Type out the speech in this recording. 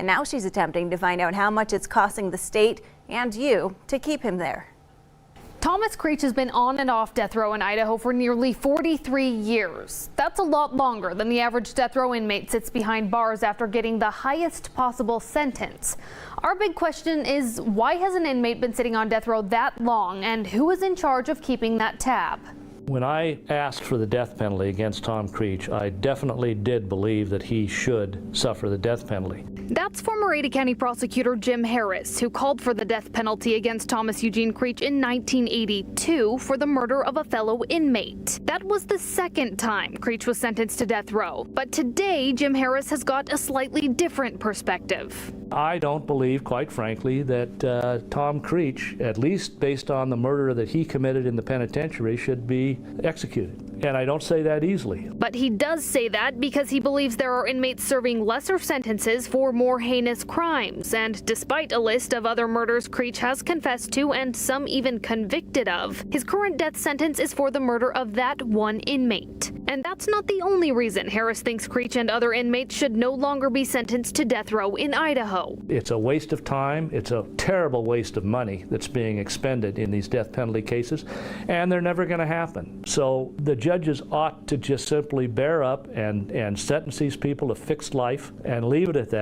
And now she's attempting to find out how much it's costing the state and you to keep him there. Thomas Creech has been on and off death row in Idaho for nearly 43 years. That's a lot longer than the average death row inmate sits behind bars after getting the highest possible sentence. Our big question is, why has an inmate been sitting on death row that long, and who is in charge of keeping that tab? When I asked for the death penalty against Tom Creech, I definitely did believe that he should suffer the death penalty. That's former Ada County prosecutor Jim Harris, who called for the death penalty against Thomas Eugene Creech in 1982 for the murder of a fellow inmate. That was the second time Creech was sentenced to death row. But today, Jim Harris has got a slightly different perspective. I don't believe, quite frankly, that Tom Creech, at least based on the murder that he committed in the penitentiary, should be executed. And I don't say that easily. But he does say that because he believes there are inmates serving lesser sentences for more heinous crimes. And despite a list of other murders Creech has confessed to and some even convicted of, his current death sentence is for the murder of that one inmate. And that's not the only reason Harris thinks Creech and other inmates should no longer be sentenced to death row in Idaho. It's a waste of time. It's a terrible waste of money that's being expended in these death penalty cases, and they're never going to happen. So the judges ought to just simply bear up and sentence these people to fixed life and leave it at that.